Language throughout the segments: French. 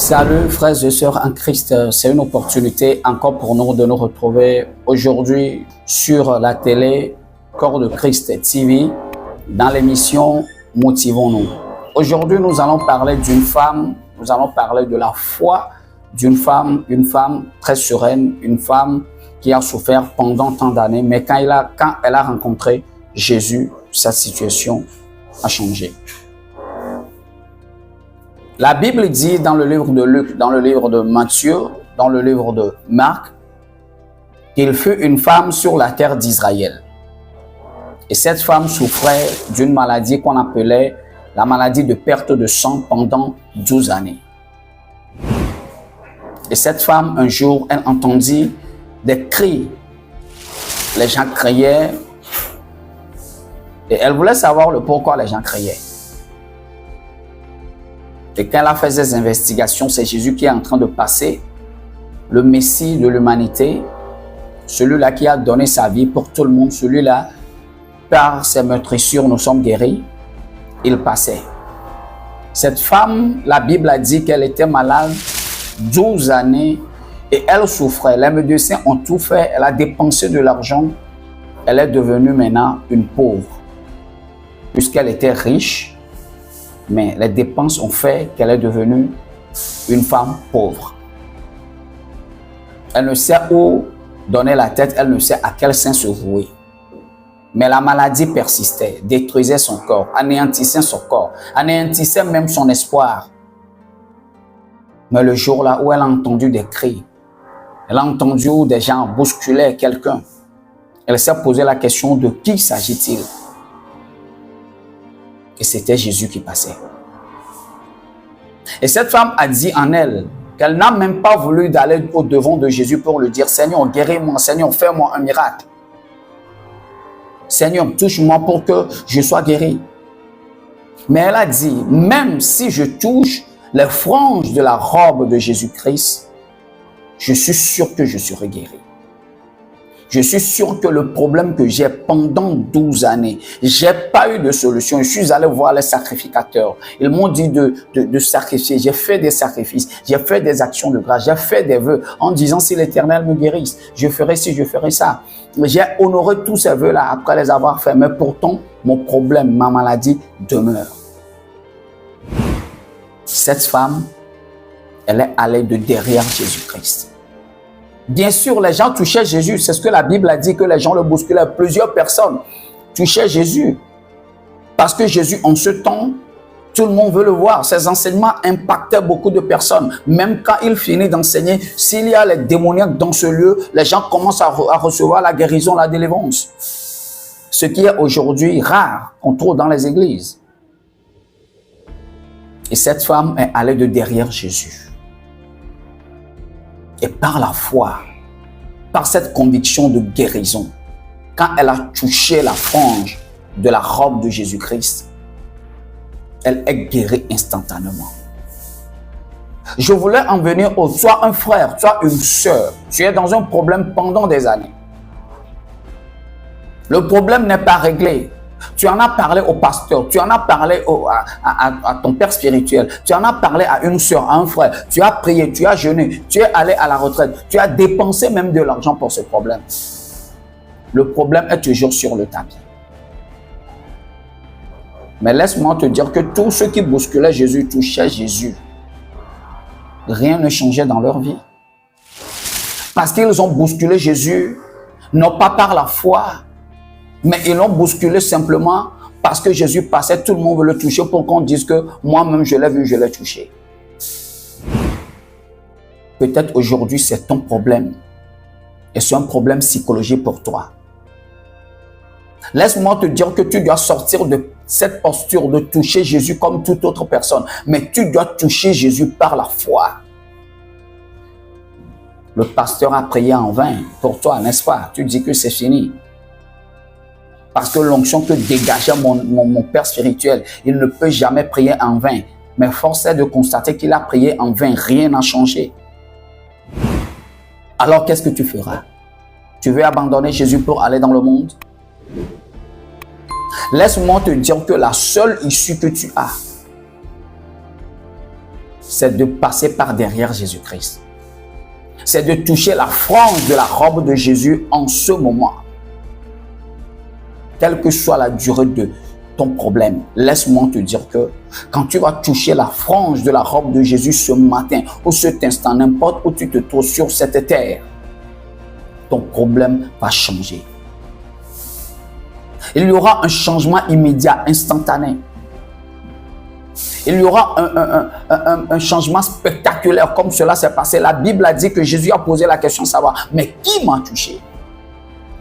Salut frères et sœurs en Christ, c'est une opportunité encore pour nous de nous retrouver aujourd'hui sur la télé Corps de Christ TV dans l'émission Motivons-nous. Aujourd'hui nous allons parler d'une femme, nous allons parler de la foi d'une femme, une femme très sereine, une femme qui a souffert pendant tant d'années, mais quand elle a rencontré Jésus, sa situation a changé. La Bible dit dans le livre de Luc, dans le livre de Matthieu, dans le livre de Marc, qu'il fut une femme sur la terre d'Israël. Et cette femme souffrait d'une maladie qu'on appelait la maladie de perte de sang pendant 12 années. Et cette femme, un jour, elle entendit des cris. Les gens criaient. Et elle voulait savoir le pourquoi les gens criaient. Et quand elle a fait ces investigations, c'est Jésus qui est en train de passer, le Messie de l'humanité, celui-là qui a donné sa vie pour tout le monde, celui-là, par ses meurtrissures, nous sommes guéris. Il passait. Cette femme, la Bible a dit qu'elle était malade 12 années et elle souffrait. Les médecins ont tout fait, elle a dépensé de l'argent. Elle est devenue maintenant une pauvre, puisqu'elle était riche. Mais les dépenses ont fait qu'elle est devenue une femme pauvre. Elle ne sait où donner la tête, elle ne sait à quel sein se vouer. Mais la maladie persistait, détruisait son corps, anéantissait son corps, anéantissait même son espoir. Mais le jour-là où elle a entendu des cris, elle a entendu où des gens bousculaient quelqu'un, elle s'est posé la question de qui s'agit-il? Et c'était Jésus qui passait. Et cette femme a dit en elle qu'elle n'a même pas voulu d'aller au devant de Jésus pour lui dire « Seigneur, guéris-moi, Seigneur, fais-moi un miracle. Seigneur, touche-moi pour que je sois guéri. » Mais elle a dit « Même si je touche les franges de la robe de Jésus-Christ, je suis sûr que je serai guéri. Je suis sûr que le problème que j'ai pendant 12 années, j'ai pas eu de solution. Je suis allé voir les sacrificateurs. Ils m'ont dit de sacrifier. J'ai fait des sacrifices. J'ai fait des actions de grâce. J'ai fait des vœux en disant si l'Éternel me guérisse, je ferai ci, je ferai ça. J'ai honoré tous ces vœux-là après les avoir faits. Mais pourtant, mon problème, ma maladie demeure. Cette femme, elle est allée de derrière Jésus-Christ. Bien sûr, les gens touchaient Jésus. C'est ce que la Bible a dit, que les gens le bousculaient. Plusieurs personnes touchaient Jésus. Parce que Jésus, en ce temps, tout le monde veut le voir. Ses enseignements impactaient beaucoup de personnes. Même quand il finit d'enseigner, s'il y a les démoniaques dans ce lieu, les gens commencent à recevoir la guérison, la délivrance. Ce qui est aujourd'hui rare, qu'on trouve dans les églises. Et cette femme est allée de derrière Jésus. Et par la foi, par cette conviction de guérison, quand elle a touché la frange de la robe de Jésus-Christ, elle est guérie instantanément. Je voulais en venir au soit un frère, soit une sœur. Tu es dans un problème pendant des années. Le problème n'est pas réglé. Tu en as parlé au pasteur, tu en as parlé à ton père spirituel, tu en as parlé à une soeur, à un frère, tu as prié, tu as jeûné, tu es allé à la retraite, tu as dépensé même de l'argent pour ce problème. Le problème est toujours sur le tapis. Mais laisse-moi te dire que tous ceux qui bousculaient Jésus, touchaient Jésus, rien ne changeait dans leur vie. Parce qu'ils ont bousculé Jésus, non pas par la foi, mais ils l'ont bousculé simplement parce que Jésus passait, tout le monde veut le toucher pour qu'on dise que moi-même je l'ai vu, je l'ai touché. Peut-être aujourd'hui c'est ton problème et c'est un problème psychologique pour toi. Laisse-moi te dire que tu dois sortir de cette posture de toucher Jésus comme toute autre personne, mais tu dois toucher Jésus par la foi. Le pasteur a prié en vain pour toi, n'est-ce pas? Tu dis que c'est fini. Parce que l'onction que dégageait mon père spirituel, il ne peut jamais prier en vain. Mais force est de constater qu'il a prié en vain, rien n'a changé. Alors qu'est-ce que tu feras? Tu veux abandonner Jésus pour aller dans le monde? Laisse-moi te dire que la seule issue que tu as, c'est de passer par derrière Jésus-Christ. C'est de toucher la frange de la robe de Jésus en ce moment. Quelle que soit la durée de ton problème, laisse-moi te dire que quand tu vas toucher la frange de la robe de Jésus ce matin ou cet instant, n'importe où tu te trouves sur cette terre, ton problème va changer. Il y aura un changement immédiat, instantané. Il y aura un changement spectaculaire comme cela s'est passé. La Bible a dit que Jésus a posé la question de savoir, mais qui m'a touché?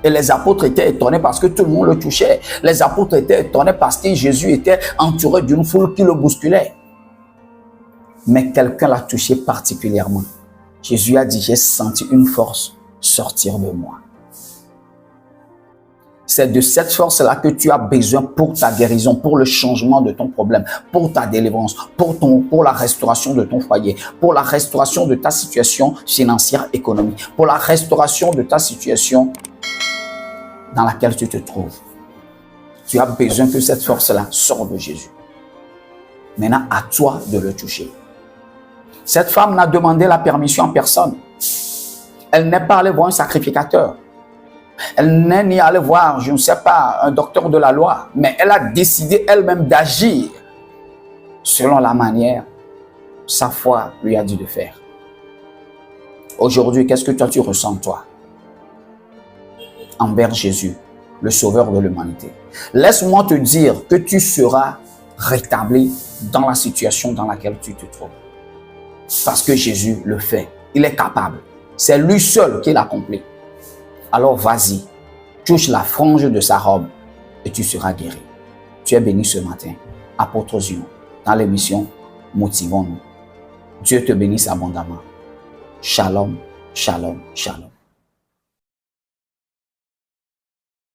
Et les apôtres étaient étonnés parce que tout le monde le touchait. Les apôtres étaient étonnés parce que Jésus était entouré d'une foule qui le bousculait. Mais quelqu'un l'a touché particulièrement. Jésus a dit, j'ai senti une force sortir de moi. C'est de cette force-là que tu as besoin pour ta guérison, pour le changement de ton problème, pour ta délivrance, pour la restauration de ton foyer, pour la restauration de ta situation financière, économique, pour la restauration de ta situation dans laquelle tu te trouves. Tu as besoin que cette force-là sorte de Jésus. Maintenant, à toi de le toucher. Cette femme n'a demandé la permission à personne. Elle n'est pas allée voir un sacrificateur. Elle n'est ni allée voir, je ne sais pas, un docteur de la loi, mais elle a décidé elle-même d'agir selon la manière sa foi lui a dit de faire. Aujourd'hui, qu'est-ce que toi tu ressens, toi, envers Jésus, le sauveur de l'humanité? Laisse-moi te dire que tu seras rétabli dans la situation dans laquelle tu te trouves. Parce que Jésus le fait. Il est capable. C'est lui seul qui l'accomplit. Alors vas-y, touche la frange de sa robe et tu seras guéri. Tu es béni ce matin. Apôtre Zion, dans l'émission Motivons-nous. Dieu te bénisse abondamment. Shalom, shalom, shalom.